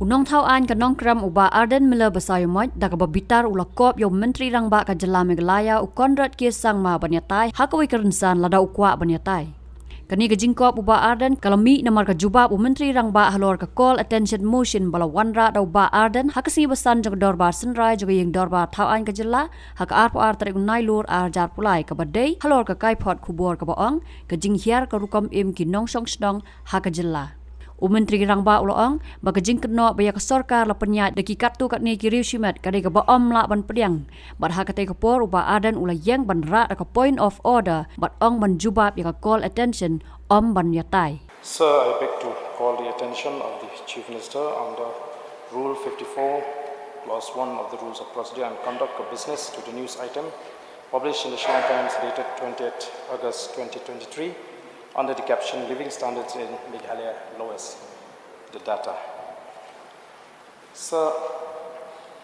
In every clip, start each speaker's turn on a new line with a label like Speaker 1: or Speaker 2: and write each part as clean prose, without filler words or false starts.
Speaker 1: Unong tauan kanong kram Bah Ardent Miller basayomot daga Bitar ulakop yo menteri rangba ka jala Meghalaya u Conrad kisang ma banyatai hakawi kerensan lada u Kwah banyatai. Kani gajingkop Bah Ardent kalami namar ka jubab u menteri rangba halor ka call attention motion bala wanra daw Bah Ardent hakasi basan jog dorbar senrai jog yeng dorbar tauan ka jala hak arpo ar tarik nai lur ar jar pulai ka badai halor ka kaipot kubor ka baong gajing hiar ka rukom im kinong song sedong hak ka jala. Menteri rangba uloong bagajing keno baya ka sarkar la penyat deki katu kat ni Kyrwoh shimat kadai ka baom la ban pediang bat ha katai ka por Bah Ardent ula yang ban rat ka point of order bat ong ban jubab ya ka call attention ban yatai.
Speaker 2: Sir, I beg to call the attention of the Chief Minister under Rule 54 Clause 1 of the Rules of Procedure and Conduct of Business to the news item published in the Shillong Times dated 20th August 2023 under the caption Living Standards in Meghalaya Lowest the Data. Sir,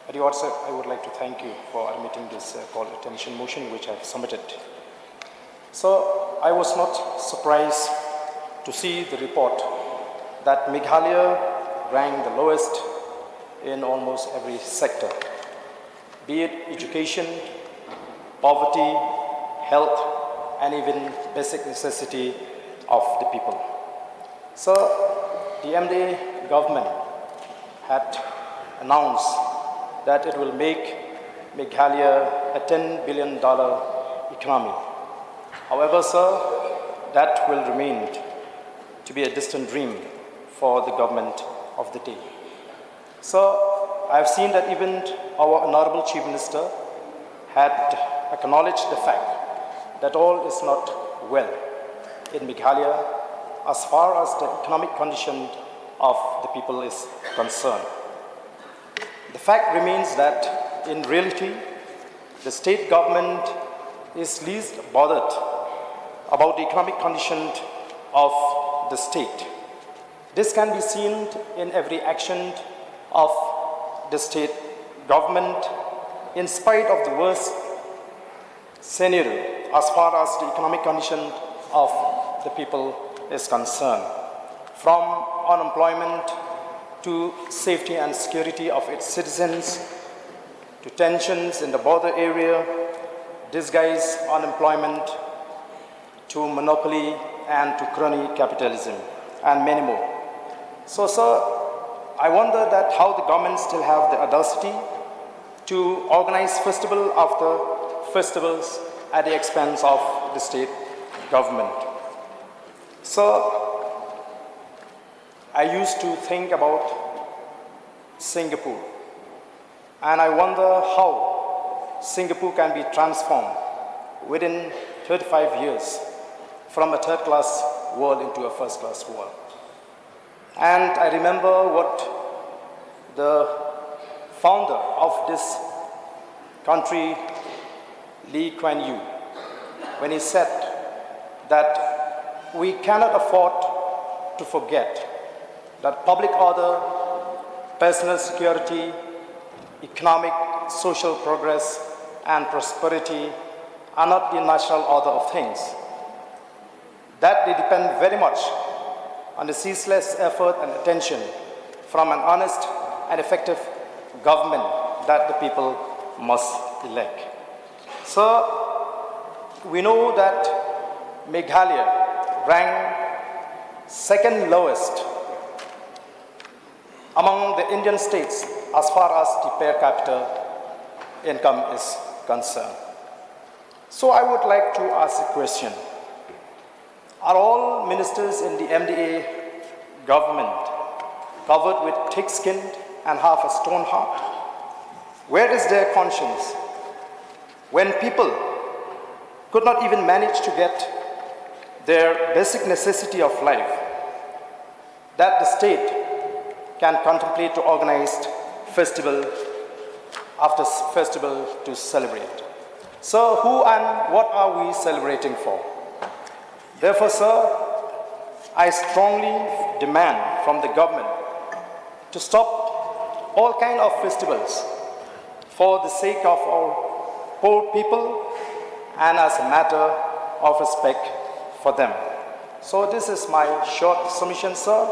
Speaker 2: at the outset, I would like to thank you for admitting this call attention motion which I have submitted. So, I was not surprised to see the report that Meghalaya ranked the lowest in almost every sector, be it education, poverty, health, and even basic necessity of the people. So, the MDA government had announced that it will make Meghalaya a $10 billion economy. However, sir, that will remain to be a distant dream for the government of the day. So, I have seen that even our Honorable Chief Minister had acknowledged the fact that all is not well in Meghalaya as far as the economic condition of the people is concerned. The fact remains that in reality, the state government is least bothered about the economic condition of the state. This can be seen in every action of the state government in spite of the worst scenario as far as the economic condition of the people is concerned, from unemployment to safety and security of its citizens, to tensions in the border area, disguised unemployment, to monopoly and to crony capitalism, and many more. So, sir, I wonder that how the government still have the audacity to organize festival after festivals at the expense of the state government. So, I used to think about Singapore, and I wonder how Singapore can be transformed within 35 years from a third-class world into a first-class world. And I remember what the founder of this country, Lee Kuan Yew, when he said that we cannot afford to forget that public order, personal security, economic, social progress, and prosperity are not the natural order of things. That they depend very much on the ceaseless effort and attention from an honest and effective government that the people must elect. So, we know that Meghalaya ranked second lowest among the Indian states as far as the per capita income is concerned. So I would like to ask a question. Are all ministers in the MDA government covered with thick skin and have a stone heart? Where is their conscience when people could not even manage to get their basic necessity of life, that the state can contemplate to organize festival after festival to celebrate? So who and what are we celebrating for? Therefore, sir, I strongly demand from the government to stop all kinds of festivals for the sake of our poor people and as a matter of respect for them. So this is my short submission, sir,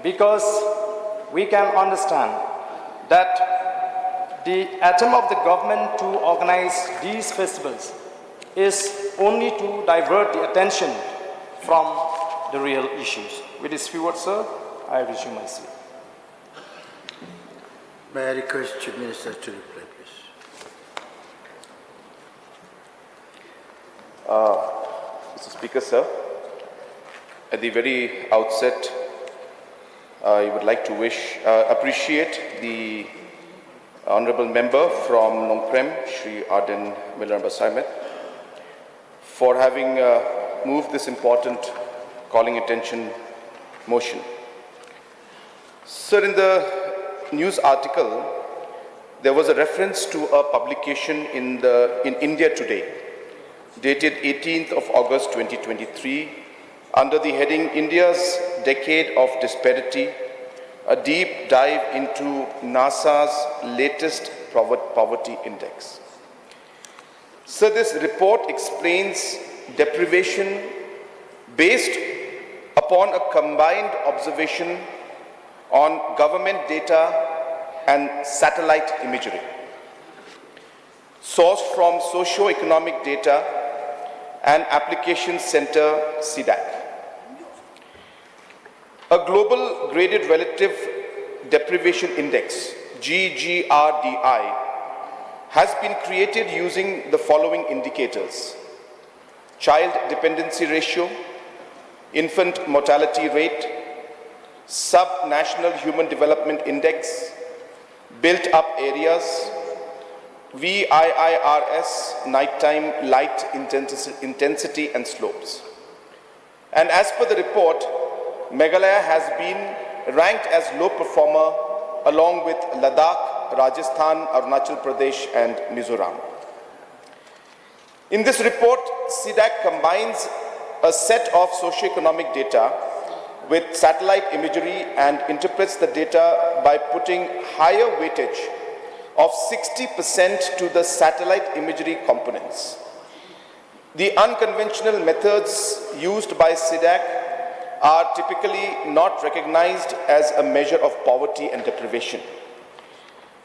Speaker 2: because we can understand that the attempt of the government to organize these festivals is only to divert the attention from the real issues. With this few words, sir, I resume my seat.
Speaker 3: May I request Chief Minister to reply, please?
Speaker 4: Mr. Speaker, sir, at the very outset, I would like to appreciate the Honourable Member from Nong Prem, Shri Ardent for having moved this important calling attention motion. Sir, in the news article, there was a reference to a publication in India Today, dated 18th of August 2023, under the heading India's Decade of Disparity, a deep dive into NASA's latest poverty index. So this report explains deprivation based upon a combined observation on government data and satellite imagery, sourced from socio-economic data and Application Center, CDAC. A global graded relative deprivation index, GGRDI, has been created using the following indicators: child dependency ratio, infant mortality rate, sub-national human development index, built-up areas, VIIRS, nighttime light intensity and slopes. And as per the report, Meghalaya has been ranked as low performer along with Ladakh, Rajasthan, Arunachal Pradesh and Mizoram. In this report, CDAC combines a set of socio-economic data with satellite imagery and interprets the data by putting higher weightage of 60% to the satellite imagery components. The unconventional methods used by CDAC are typically not recognized as a measure of poverty and deprivation.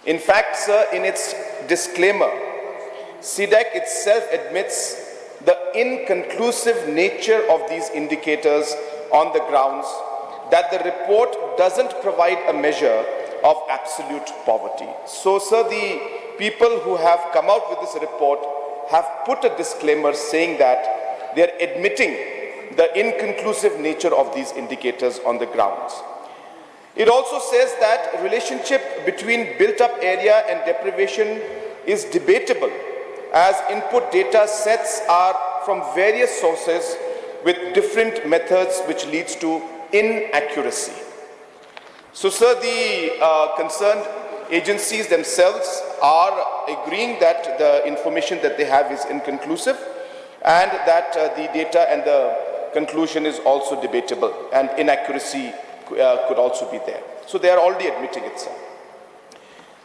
Speaker 4: In fact, sir, in its disclaimer, CDAC itself admits the inconclusive nature of these indicators on the grounds that the report doesn't provide a measure of absolute poverty. So, sir, the people who have come out with this report have put a disclaimer saying that they are admitting the inconclusive nature of these indicators on the grounds. It also says that relationship between built-up area and deprivation is debatable, as input data sets are from various sources with different methods, which leads to inaccuracy. So, sir, the concerned agencies themselves are agreeing that the information that they have is inconclusive and that the data and the conclusion is also debatable and inaccuracy could also be there. So they are already admitting it, sir.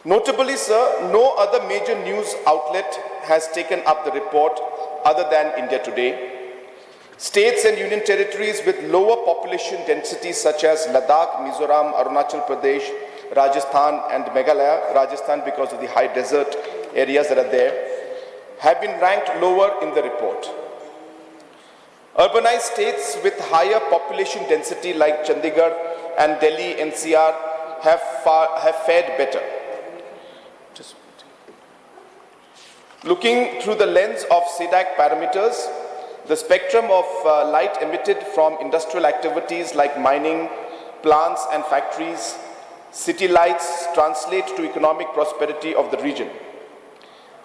Speaker 4: Notably, sir, no other major news outlet has taken up the report other than India Today. States and union territories with lower population densities such as Ladakh, Mizoram, Arunachal Pradesh, Rajasthan and Meghalaya, Rajasthan because of the high desert areas that are there, have been ranked lower in the report. Urbanized states with higher population density like Chandigarh and Delhi NCR have fared better. Looking through the lens of CDAC parameters, the spectrum of light emitted from industrial activities like mining, plants and factories, city lights translate to economic prosperity of the region.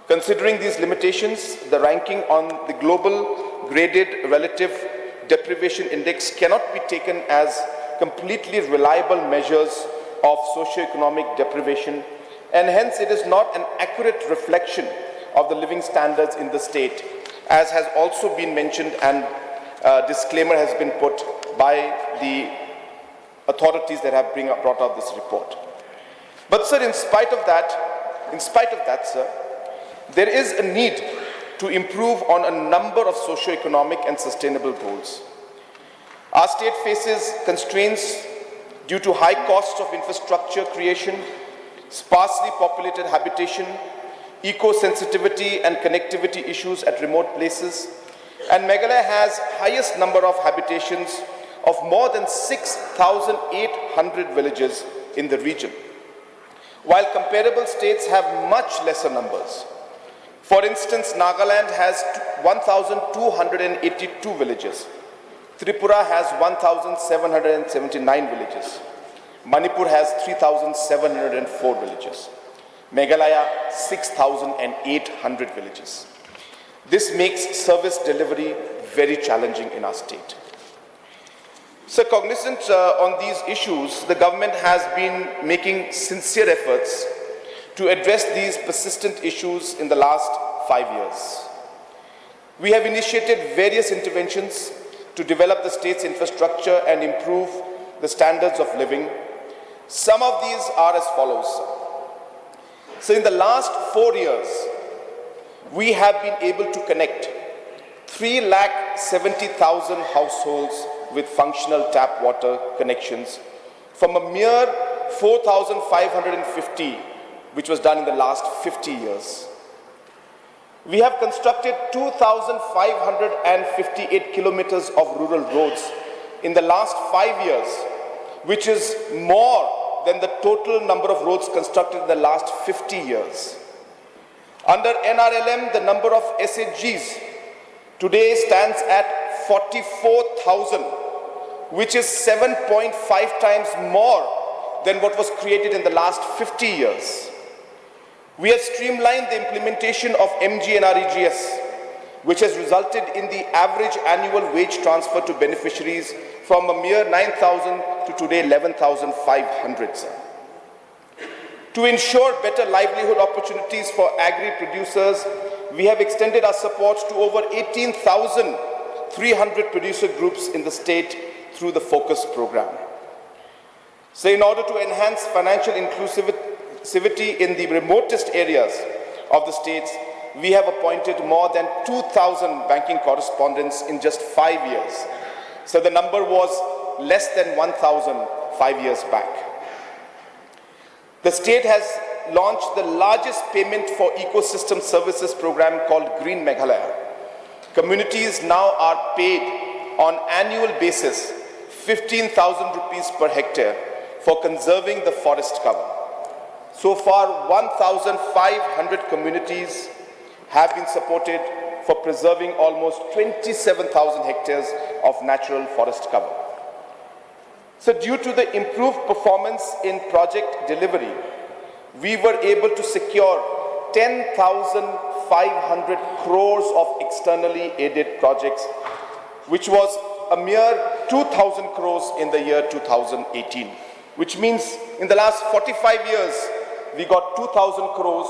Speaker 4: Considering these limitations, the ranking on the global graded relative deprivation index cannot be taken as completely reliable measures of socio-economic deprivation, and hence it is not an accurate reflection of the living standards in the state, as has also been mentioned and a disclaimer has been put by the authorities that have brought out this report. But sir, in spite of that, sir, there is a need to improve on a number of socio-economic and sustainable goals. Our state faces constraints due to high costs of infrastructure creation, sparsely populated habitation, eco-sensitivity and connectivity issues at remote places, and Meghalaya has highest number of habitations of more than 6,800 villages in the region, while comparable states have much lesser numbers. For instance, Nagaland has 1,282 villages. Tripura has 1,779 villages. Manipur has 3,704 villages. Meghalaya, 6,800 villages. This makes service delivery very challenging in our state. So, cognizant on these issues, the government has been making sincere efforts to address these persistent issues in the last 5 years. We have initiated various interventions to develop the state's infrastructure and improve the standards of living. Some of these are as follows. So in the last 4 years, we have been able to connect 3,70,000 households with functional tap water connections from a mere 4,550, which was done in the last 50 years. We have constructed 2,558 kilometers of rural roads in the last 5 years, which is more than the total number of roads constructed in the last 50 years. Under NRLM, the number of SHGs today stands at 44,000, which is 7.5 times more than what was created in the last 50 years. We have streamlined the implementation of MGNREGS, which has resulted in the average annual wage transfer to beneficiaries from a mere 9,000 to today 11,500. To ensure better livelihood opportunities for agri-producers, we have extended our support to over 18,300 producer groups in the state through the Focus program. So in order to enhance financial inclusivity in the remotest areas of the states, we have appointed more than 2,000 banking correspondents in just 5 years. So the number was less than 1,000 5 years back. The state has launched the largest payment for ecosystem services program called Green Meghalaya. Communities now are paid on annual basis 15,000 rupees per hectare for conserving the forest cover. So far, 1,500 communities have been supported for preserving almost 27,000 hectares of natural forest cover. So due to the improved performance in project delivery, we were able to secure 10,500 crores of externally aided projects, which was a mere 2,000 crores in the year 2018, which means in the last 45 years, we got 2,000 crores,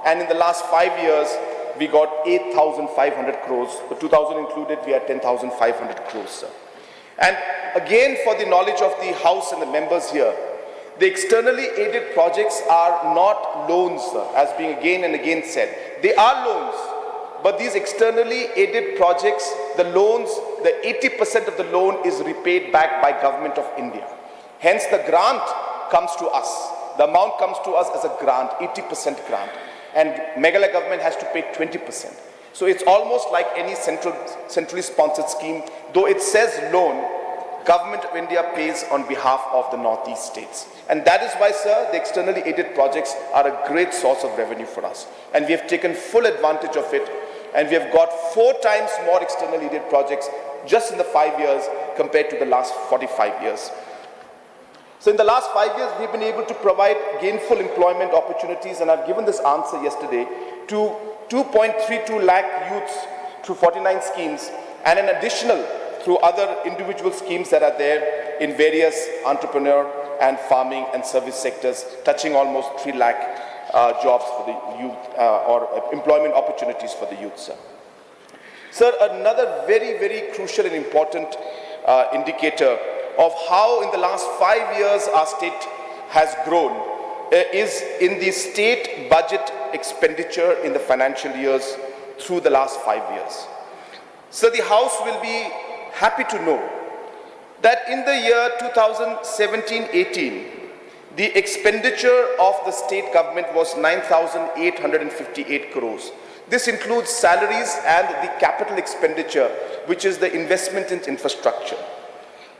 Speaker 4: and in the last 5 years, we got 8,500 crores. The 2,000 included, we had 10,500 crores, sir. And again, for the knowledge of the House and the members here, the externally aided projects are not loans, sir, as being again and again said. They are loans, but these externally aided projects, the loans, the 80% of the loan is repaid back by Government of India. Hence, the grant comes to us. The amount comes to us as a grant, 80% grant. And Meghalaya government has to pay 20%. So it's almost like any centrally sponsored scheme. Though it says loan, Government of India pays on behalf of the Northeast states. And that is why, sir, the externally aided projects are a great source of revenue for us. And we have taken full advantage of it. And we have got 4 times more externally aided projects just in the 5 years compared to the last 45 years. So in the last 5 years, we've been able to provide gainful employment opportunities, and I've given this answer yesterday, to 2.32 lakh youths through 49 schemes, and an additional through other individual schemes that are there in various entrepreneur and farming and service sectors, touching almost 3 lakh jobs for the youth, or employment opportunities for the youth, sir. Sir, another very, very crucial and important indicator of how in the last 5 years our state has grown is in the state budget expenditure in the financial years through the last 5 years. So the House will be happy to know that in the year 2017-18, the expenditure of the state government was 9,858 crores. This includes salaries and the capital expenditure, which is the investment in infrastructure.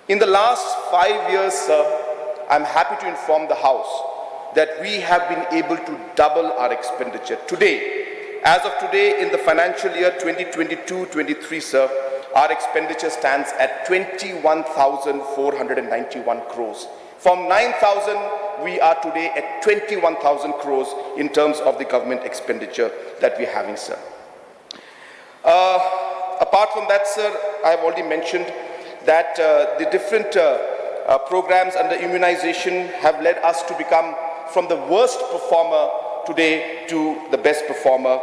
Speaker 4: In the last 5 years, sir, I'm happy to inform the House that we have been able to double our expenditure. Today, as of today, in the financial year 2022-23, sir, our expenditure stands at 21,491 crores. From 9,000, we are today at 21,000 crores in terms of the government expenditure that we're having, sir. Apart from that, sir, I have already mentioned that the different programs under immunization have led us to become from the worst performer today to the best performer,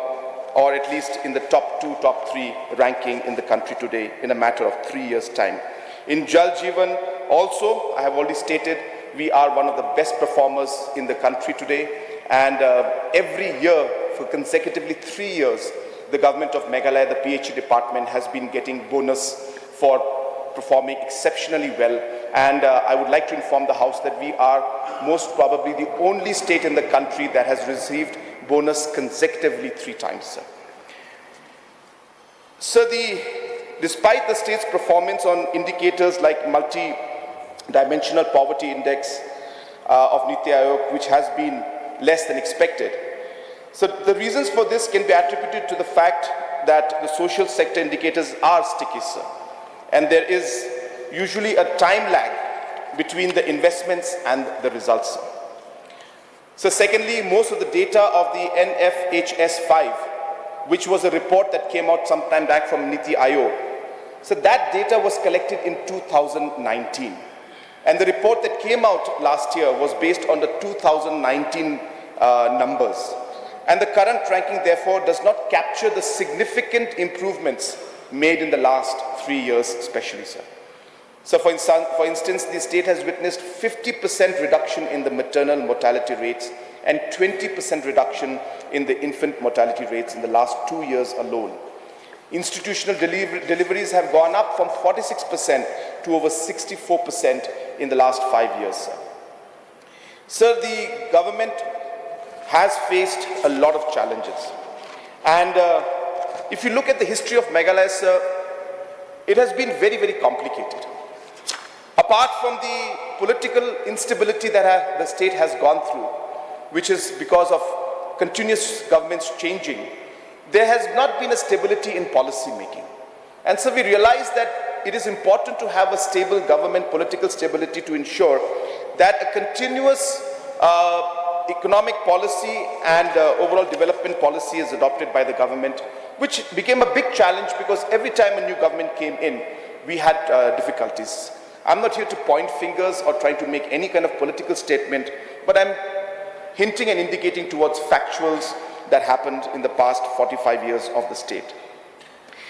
Speaker 4: or at least in the top 2, top 3 ranking in the country today in a matter of 3 years' time. In Jal Jeevan also, I have already stated, we are one of the best performers in the country today, and every year for consecutively 3 years, the government of Meghalaya, the PHE department, has been getting bonus for performing exceptionally well. And I would like to inform the House that we are most probably the only state in the country that has received bonus consecutively 3 times, sir. So despite the state's performance on indicators like multi-dimensional poverty index of Niti Aayog, which has been less than expected, so the reasons for this can be attributed to the fact that the social sector indicators are sticky, sir. And there is usually a time lag between the investments and the results. So secondly, most of the data of the NFHS5, which was a report that came out sometime back from Niti Aayog, so that data was collected in 2019. And the report that came out last year was based on the 2019 numbers. And the current ranking, therefore, does not capture the significant improvements made in the last 3 years, especially, sir. So, for instance, the state has witnessed 50% reduction in the maternal mortality rates and 20% reduction in the infant mortality rates in the last 2 years alone. Institutional deliveries have gone up from 46% to over 64% in the last 5 years, sir. Sir, the government has faced a lot of challenges. And if you look at the history of Meghalaya, sir, it has been very, very complicated. Apart from the political instability that the state has gone through, which is because of continuous governments changing, there has not been a stability in policy making. And so we realize that it is important to have a stable government, political stability, to ensure that a continuous economic policy and overall development policy is adopted by the government, which became a big challenge because every time a new government came in, we had difficulties. I'm not here to point fingers or try to make any kind of political statement, but I'm hinting and indicating towards factuals that happened in the past 45 years of the state.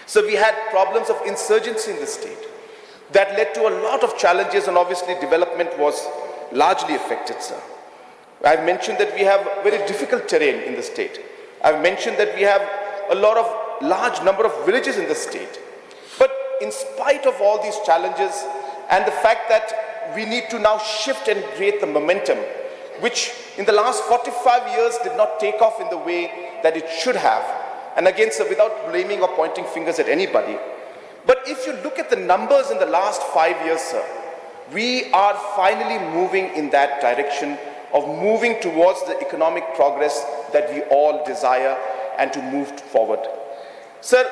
Speaker 4: So we had problems of insurgency in the state that led to a lot of challenges, and obviously development was largely affected, sir. I've mentioned that we have very difficult terrain in the state. I've mentioned that we have a large number of villages in the state. But in spite of all these challenges and the fact that we need to now shift and create the momentum, which in the last 45 years did not take off in the way that it should have. And again, sir, without blaming or pointing fingers at anybody, but if you look at the numbers in the last 5 years, sir, we are finally moving in that direction of moving towards the economic progress that we all desire and to move forward. Sir,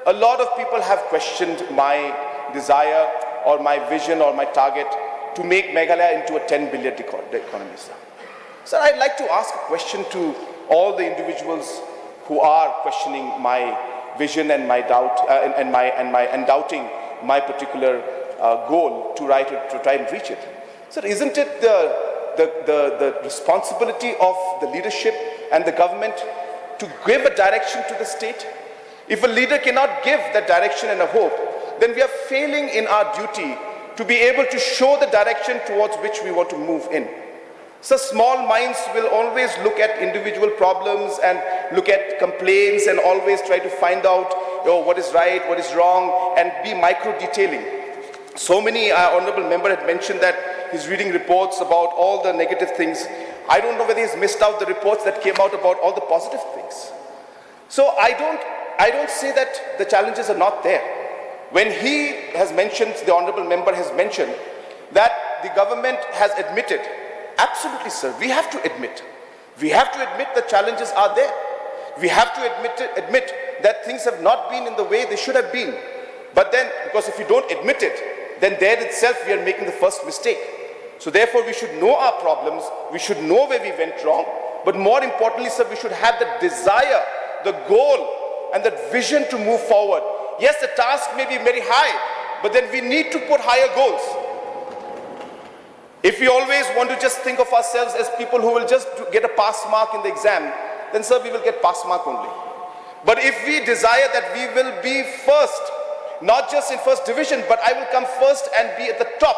Speaker 4: a lot of people have questioned my desire or my vision or my target to make Meghalaya into a 10 billion economy, sir. Sir, I'd like to ask a question to all the individuals who are questioning my vision and my doubt and doubting my particular goal to try and reach it. Sir, isn't it the responsibility of the leadership and the government to give a direction to the state? If a leader cannot give that direction and a hope, then we are failing in our duty to be able to show the direction towards which we want to move in. So small minds will always look at individual problems and look at complaints and always try to find out what is right, what is wrong, and be micro-detailing. So many, honorable member had mentioned that he's reading reports about all the negative things. I don't know whether he's missed out the reports that came out about all the positive things. So I don't say that the challenges are not there. When he has mentioned, the honorable member has mentioned that the government has admitted, absolutely sir, we have to admit. We have to admit the challenges are there. We have to admit that things have not been in the way they should have been. But then, because if we don't admit it, then there itself we are making the first mistake. So therefore we should know our problems, we should know where we went wrong, but more importantly sir, we should have the desire, the goal and the vision to move forward. Yes, the task may be very high, but then we need to put higher goals. If we always want to just think of ourselves as people who will just get a pass mark in the exam, then sir, we will get pass mark only. But if we desire that we will be first, not just in first division, but I will come first and be at the top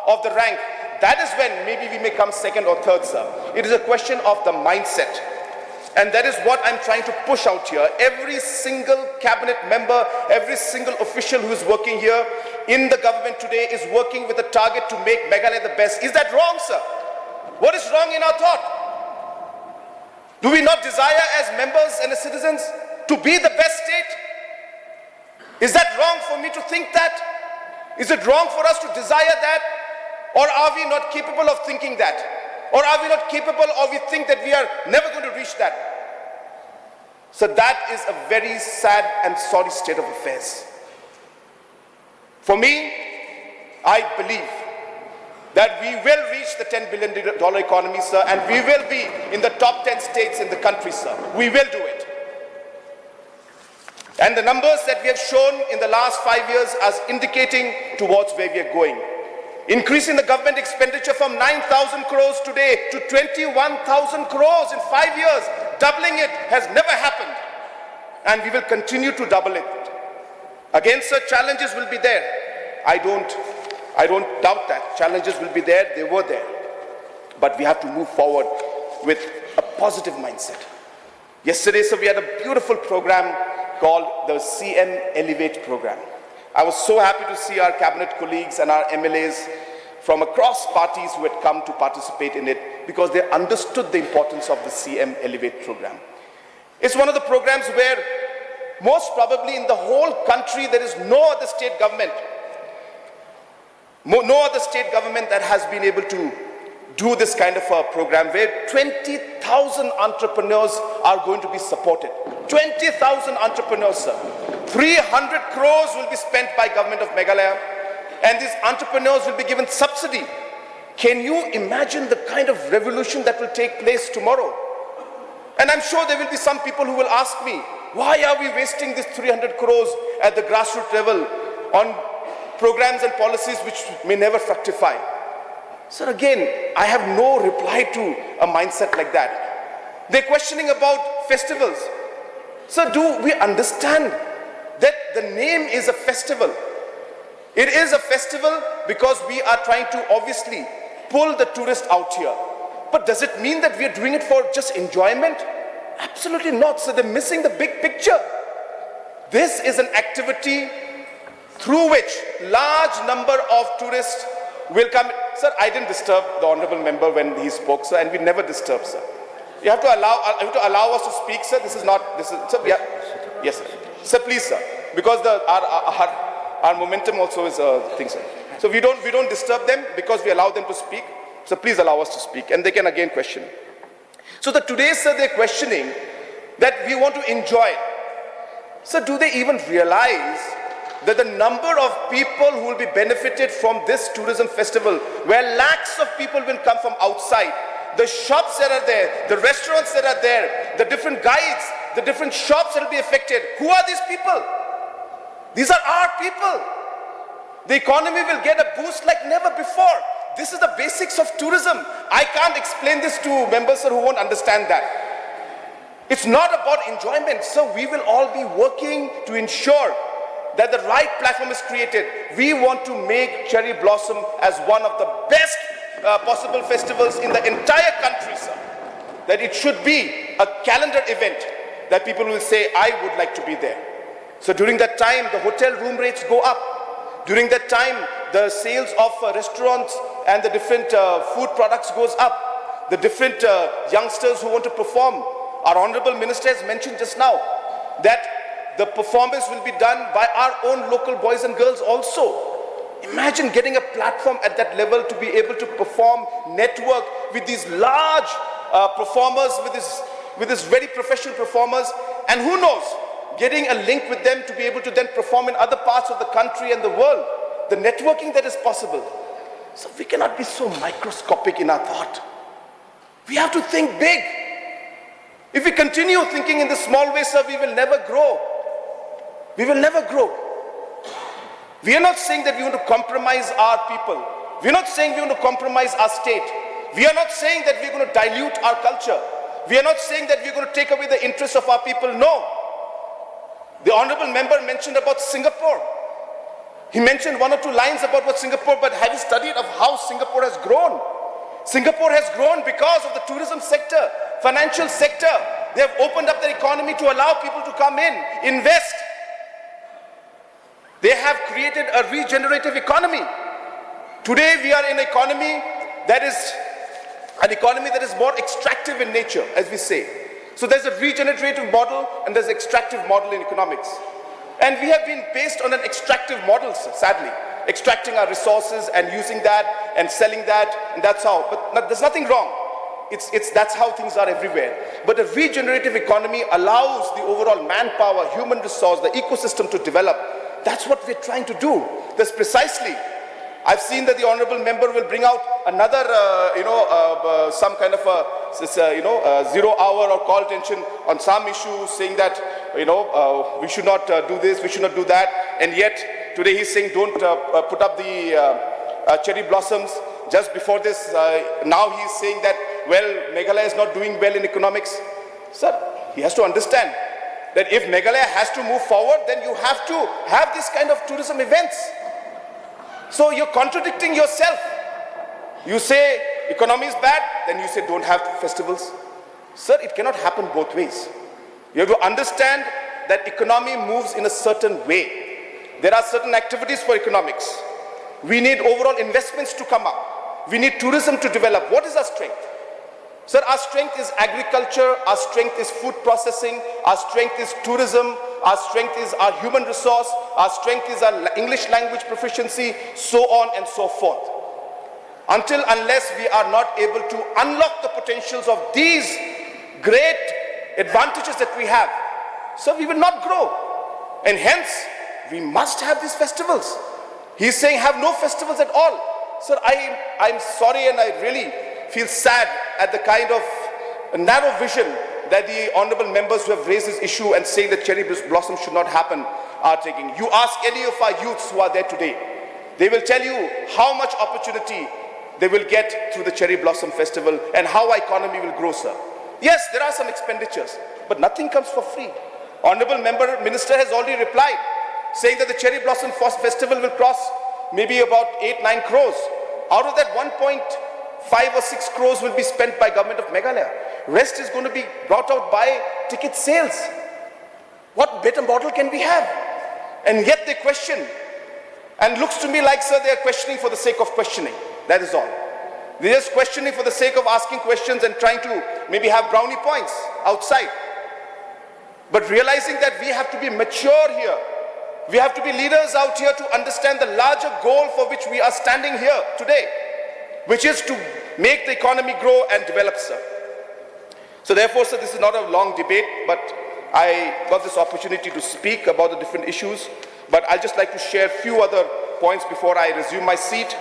Speaker 4: of the rank, that is when maybe we may come second or third, sir. It is a question of the mindset. And that is what I'm trying to push out here. Every single cabinet member, every single official who is working here in the government today is working with a target to make Meghalaya the best. Is that wrong, sir? What is wrong in our thought? Do we not desire as members and as citizens to be the best state? Is that wrong for me to think that? Is it wrong for us to desire that? Or are we not capable of thinking that? Or are we not capable, or we think that we are never going to reach that? So that is a very sad and sorry state of affairs. For me, I believe that we will reach the $10 billion economy, sir, and we will be in the top 10 states in the country, sir. We will do it. And the numbers that we have shown in the last 5 years are indicating towards where we are going. Increasing the government expenditure from 9,000 crores today to 21,000 crores in 5 years, doubling it has never happened. And we will continue to double it. Again, sir, challenges will be there. I don't doubt that. Challenges will be there, they were there. But we have to move forward with a positive mindset. Yesterday, sir, we had a beautiful program called the CM Elevate program. I was so happy to see our cabinet colleagues and our MLAs from across parties who had come to participate in it because they understood the importance of the CM Elevate program. It's one of the programs where most probably in the whole country there is no other state government that has been able to do this kind of a program where 20,000 entrepreneurs are going to be supported. 20,000 entrepreneurs, sir. 300 crores will be spent by government of Meghalaya, and these entrepreneurs will be given subsidy. Can you imagine the kind of revolution that will take place tomorrow? And I'm sure there will be some people who will ask me, why are we wasting this 300 crores at the grassroots level on programs and policies which may never fructify? Sir, again, I have no reply to a mindset like that. They're questioning about festivals. Sir, do we understand that the name is a festival? It is a festival because we are trying to obviously pull the tourist out here. But does it mean that we are doing it for just enjoyment? Absolutely not. So they're missing the big picture. This is an activity through which large number of tourists will come. Sir, I didn't disturb the honorable member when he spoke, sir, and we never disturb, sir. You have to allow us to speak, sir. This is not, sir, yeah. Yes, sir. Sir, please, sir, because our momentum also is a thing, sir. So we don't disturb them because we allow them to speak. So please allow us to speak, and they can again question. So today, sir, they're questioning that we want to enjoy. Sir, do they even realize that the number of people who will be benefited from this tourism festival, where lakhs of people will come from outside, the shops that are there, the restaurants that are there, the different guides, the different shops that will be affected. Who are these people? These are our people. The economy will get a boost like never before. This is the basics of tourism. I can't explain this to members, sir, who won't understand that. It's not about enjoyment. So we will all be working to ensure that the right platform is created. We want to make Cherry Blossom as one of the best possible festivals in the entire country, sir. That it should be a calendar event that people will say, I would like to be there. So during that time, the hotel room rates go up. During that time, the sales of restaurants and the different food products goes up. The different youngsters who want to perform. Our Honorable Minister has mentioned just now that the performance will be done by our own local boys and girls also. Imagine getting a platform at that level to be able to perform, network with these large performers, with these very professional performers, and who knows, getting a link with them to be able to then perform in other parts of the country and the world. The networking that is possible. So we cannot be so microscopic in our thought. We have to think big. If we continue thinking in the small way, sir, we will never grow. We will never grow. We are not saying that we want to compromise our people. We are not saying we want to compromise our state. We are not saying that we are going to dilute our culture. We are not saying that we are going to take away the interests of our people. No. The Honorable Member mentioned about Singapore. He mentioned one or two lines about what Singapore, but have you studied of how Singapore has grown? Singapore has grown because of the tourism sector, financial sector. They have opened up their economy to allow people to come in, invest. They have created a regenerative economy. Today we are in an economy that is more extractive in nature, as we say. So there's a regenerative model and there's an extractive model in economics. And we have been based on an extractive model, sadly. Extracting our resources and using that and selling that, and that's how. But there's nothing wrong. That's how things are everywhere. But a regenerative economy allows the overall manpower, human resource, the ecosystem to develop. That's what we're trying to do. That's precisely. I've seen that the Honorable Member will bring out another, some kind of a 0 hour or call attention on some issue, saying that, we should not do this, we should not do that. And yet, today he's saying don't put up the cherry blossoms. Just before this, now he's saying that, well, Meghalaya is not doing well in economics. Sir, he has to understand that if Meghalaya has to move forward, then you have to have this kind of tourism events. So you're contradicting yourself. You say economy is bad, then you say don't have festivals. Sir, it cannot happen both ways. You have to understand that economy moves in a certain way. There are certain activities for economics. We need overall investments to come up. We need tourism to develop. What is our strength? Sir, our strength is agriculture, our strength is food processing, our strength is tourism, our strength is our human resource, our strength is our English language proficiency, so on and so forth. Unless we are not able to unlock the potentials of these great advantages that we have, so we will not grow. And hence, we must have these festivals. He's saying have no festivals at all. Sir, I'm sorry, and I really feel sad at the kind of narrow vision that the honorable members who have raised this issue and saying that cherry blossom should not happen are taking. You ask any of our youths who are there today, they will tell you how much opportunity they will get through the cherry blossom festival and how our economy will grow, sir. Yes, there are some expenditures, but nothing comes for free. Honorable Minister has already replied, saying that the cherry blossom festival will cost maybe about 8-9 crores. Out of that, 1.5 or 6 crores will be spent by government of Meghalaya. Rest is going to be brought out by ticket sales. What better model can we have? And yet they question. And looks to me like, sir, they are questioning for the sake of questioning. That is all. They're just questioning for the sake of asking questions and trying to maybe have brownie points outside. But realizing that we have to be mature here. We have to be leaders out here to understand the larger goal for which we are standing here today, which is to make the economy grow and develop, sir. So therefore, sir, this is not a long debate, but I got this opportunity to speak about the different issues. But I'd just like to share a few other points before I resume my seat.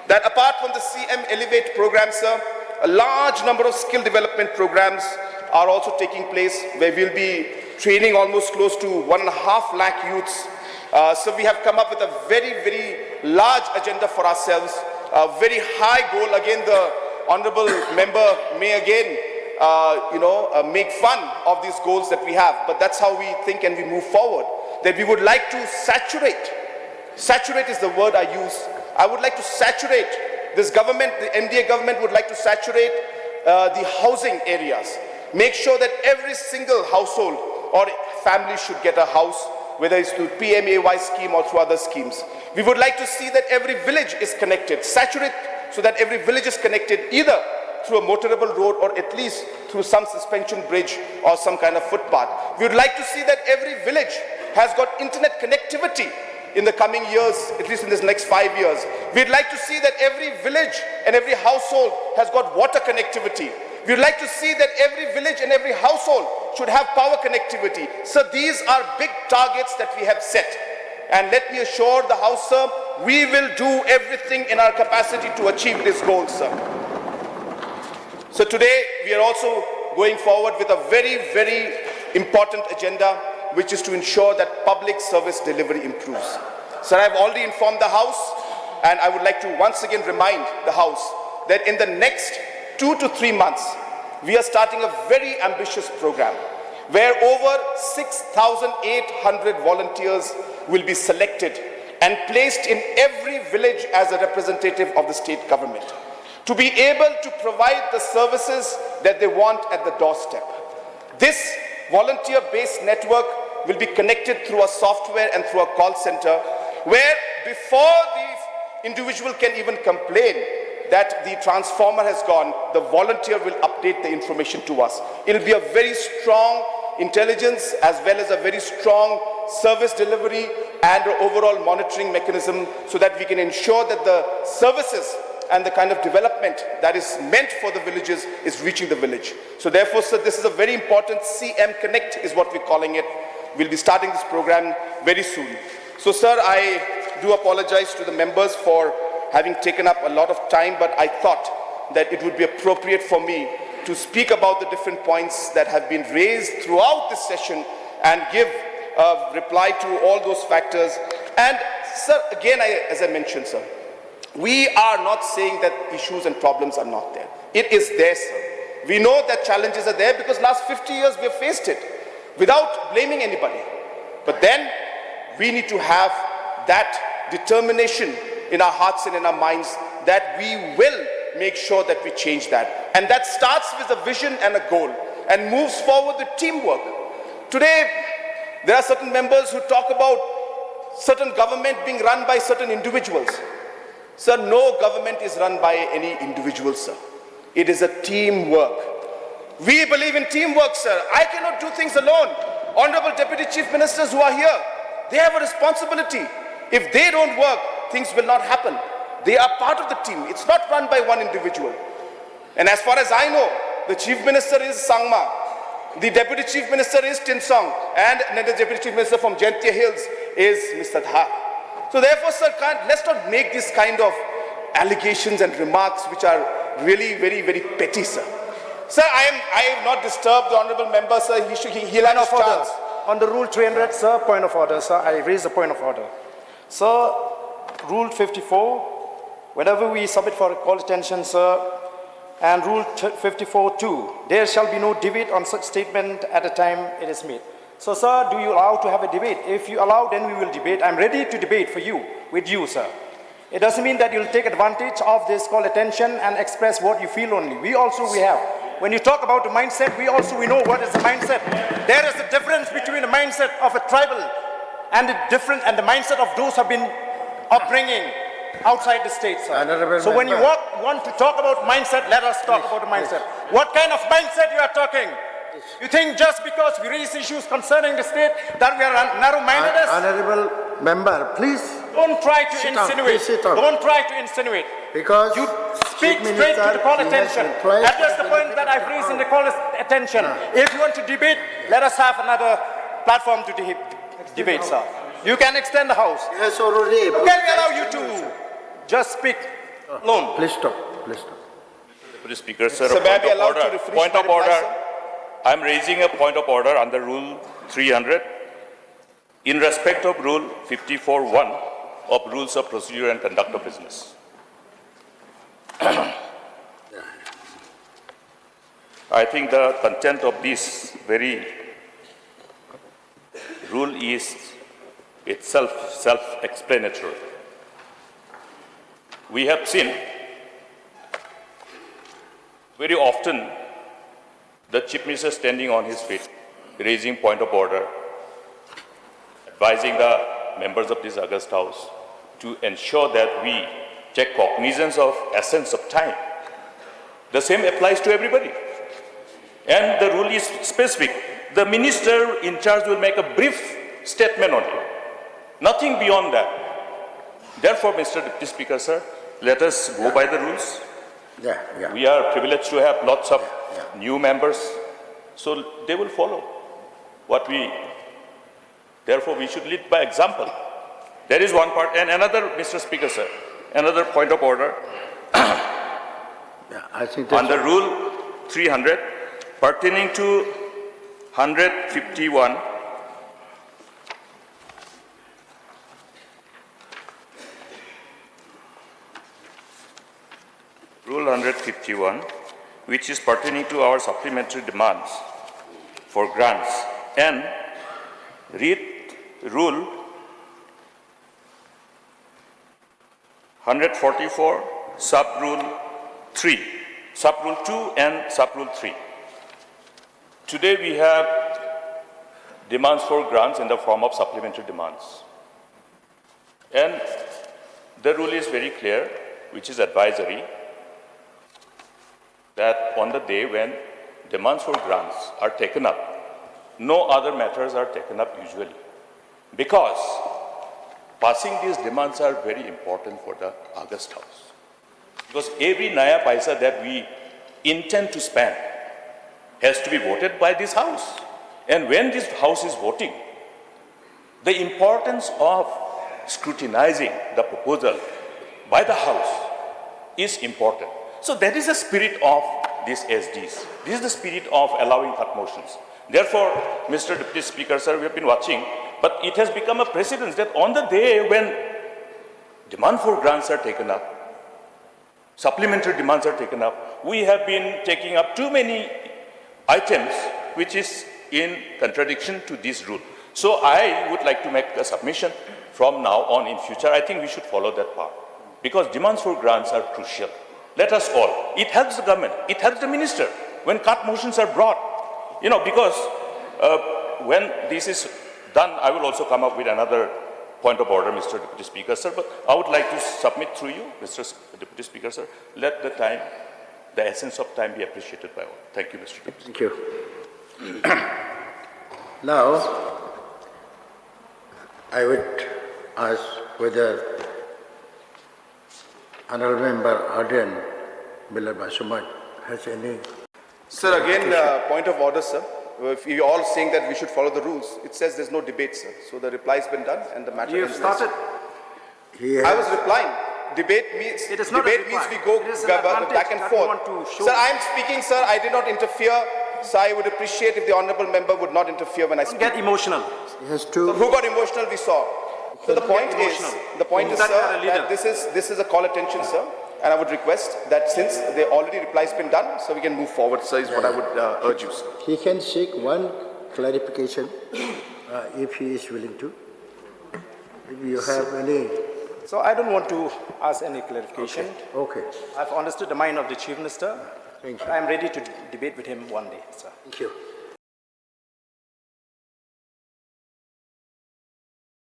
Speaker 4: That apart from the CM Elevate program, sir, a large number of skill development programs are also taking place where we'll be training almost close to 1.5 lakh youths. So we have come up with a very, very large agenda for ourselves, a very high goal. Again, the honorable member may again, make fun of these goals that we have, but that's how we think and we move forward. That we would like to saturate is the word I use. I would like to saturate this government, the NDA government would like to saturate the housing areas. Make sure that every single household or family should get a house, whether it's through PMAY scheme or through other schemes. We would like to see that every village is connected, saturate so that every village is connected either through a motorable road or at least through some suspension bridge or some kind of footpath. We would like to see that every village has got internet connectivity in the coming years, at least in this next 5 years. We'd like to see that every village and every household has got water connectivity. We'd like to see that every village and every household should have power connectivity. So these are big targets that we have set. And let me assure the House, sir, we will do everything in our capacity to achieve this goal, sir. So today, we are also going forward with a very, very important agenda, which is to ensure that public service delivery improves. Sir, I've already informed the House, and I would like to once again remind the House that in the next 2 to 3 months, we are starting a very ambitious program where over 6,800 volunteers will be selected and placed in every village as a representative of the state government to be able to provide the services that they want at the doorstep. This volunteer-based network will be connected through a software and through a call center where before the individual can even complain that the transformer has gone, the volunteer will update the information to us. It will be a very strong intelligence as well as a very strong service delivery and overall monitoring mechanism so that we can ensure that the services and the kind of development that is meant for the villages is reaching the village. So therefore, sir, this is a very important CM Connect is what we're calling it. We'll be starting this program very soon. So sir, I do apologize to the members for having taken up a lot of time, but I thought that it would be appropriate for me to speak about the different points that have been raised throughout this session and give a reply to all those factors. And sir, again, as I mentioned, sir, we are not saying that issues and problems are not there. It is there, sir. We know that challenges are there because last 50 years we have faced it without blaming anybody. But then we need to have that determination in our hearts and in our minds that we will make sure that we change that. And that starts with a vision and a goal and moves forward with teamwork. Today, there are certain members who talk about certain government being run by certain individuals. Sir, no government is run by any individual, sir. It is a teamwork. We believe in teamwork, sir. I cannot do things alone. Honorable Deputy Chief Ministers who are here, they have a responsibility. If they don't work, things will not happen. They are part of the team. It's not run by one individual. And as far as I know, the Chief Minister is Sangma, the Deputy Chief Minister is Tinsong, and the Deputy Chief Minister from Gentia Hills is Mr. Dha. So therefore, sir, let's not make this kind of allegations and remarks which are really very, very petty, sir. Sir, I have not disturbed the honourable member, sir. He'll have his chance.
Speaker 2: On the Rule 300, sir, point of order, sir. I raise a point of order. Sir, Rule 54, whenever we submit for a call attention, sir, and Rule 54.2, there shall be no debate on such statement at the time it is made. So, sir, do you allow to have a debate? If you allow, then we will debate. I'm ready to debate for you, with you, sir. It doesn't mean that you'll take advantage of this call attention and express what you feel only. We have. When you talk about the mindset, we know what is the mindset. There is a difference between the mindset of a tribal and the mindset of those who have been upbringing outside the state, sir. So when you want to talk about mindset, let us talk about the mindset. What kind of mindset you are talking? You think just because we raise issues concerning the state that we are narrow-minded?
Speaker 3: Honorable member, please.
Speaker 2: Don't try to insinuate. Don't try to insinuate.
Speaker 3: Because
Speaker 2: you speak straight to the call attention. Address the point that I've raised in the call attention. If you want to debate, let us have another platform to debate, sir. You can extend the house.
Speaker 3: Yes, already.
Speaker 2: Can we allow you to just speak alone?
Speaker 3: Please stop. Please stop.
Speaker 5: Deputy Speaker, sir,
Speaker 4: So may I be allowed to finish
Speaker 5: point
Speaker 4: my
Speaker 5: of
Speaker 4: reply,
Speaker 5: order.
Speaker 4: sir?
Speaker 5: I am raising a point of order under Rule 300 in respect of Rule 54.1 of Rules of Procedure and Conduct of Business. I think the content of this very rule is itself self-explanatory. We have seen very often the Chief Minister standing on his feet, raising point of order, advising the members of this August House, to ensure that we take cognizance of essence of time. The same applies to everybody. And the rule is specific. The minister in charge will make a brief statement on it. Nothing beyond that. Therefore, Mr. Deputy Speaker, sir, let us go by the rules.
Speaker 3: Yeah.
Speaker 5: We are privileged to have lots of new members, so they will follow what we. Therefore, we should lead by example. There is one part, and another, Mr. Speaker, sir, another point of order.
Speaker 3: Yeah, I think that's
Speaker 5: Under Rule 300, pertaining to 151, Rule 151, which is pertaining to our supplementary demands for grants, and read Rule 144, Sub-Rule 3, Sub-Rule 2 and Sub-Rule 3. Today we have demands for grants in the form of supplementary demands. And the rule is very clear, which is advisory, that on the day when demands for grants are taken up, no other matters are taken up usually. Because passing these demands are very important for the August House. Because every naya paisa that we intend to spend has to be voted by this House. And when this House is voting, the importance of scrutinizing the proposal by the House is important. So that is the spirit of these SDs. This is the spirit of allowing cut motions. Therefore, Mr. Deputy Speaker, sir, we have been watching, but it has become a precedent that on the day when demand for grants are taken up, supplementary demands are taken up, we have been taking up too many items which is in contradiction to this rule. So I would like to make a submission from now on in future. I think we should follow that path because demands for grants are crucial. Let us all. It helps the government. It helps the minister when cut motions are brought. You know, because when this is done, I will also come up with another point of order, Mr. Deputy Speaker, sir. But I would like to submit through you, Mr. Deputy Speaker, sir. Let the time, the essence of time be appreciated by all. Thank you, Mr. Deputy Speaker.
Speaker 3: Thank you. Now, I would ask whether Honourable Member Ardent has any.
Speaker 4: Sir, again, point of order, sir. If you're all saying that we should follow the rules, it says there's no debate, sir. So the reply's been done and the matter
Speaker 3: You've
Speaker 4: is
Speaker 3: started.
Speaker 4: I was replying. Debate means
Speaker 3: It is not a
Speaker 4: debate means
Speaker 3: reply.
Speaker 4: we go
Speaker 3: It is an
Speaker 4: back and
Speaker 3: advantage that we
Speaker 4: forth.
Speaker 3: want to show.
Speaker 4: Sir, I'm speaking, sir. I did not interfere. So I would appreciate if the honourable member would not interfere when I speak.
Speaker 3: Get emotional. He has to.
Speaker 4: Who got emotional? We saw. So the point is, sir, that this is a call attention, sir. And I would request that since the already reply's been done, so we can move forward, sir, is what I would urge you, sir.
Speaker 3: He can seek one clarification if he is willing to. If you have any.
Speaker 2: So I don't want to ask any clarification.
Speaker 3: Okay.
Speaker 2: I've understood the mind of the Chief Minister.
Speaker 3: Thank you.
Speaker 2: I'm ready to debate with him one day, sir.
Speaker 3: Thank you.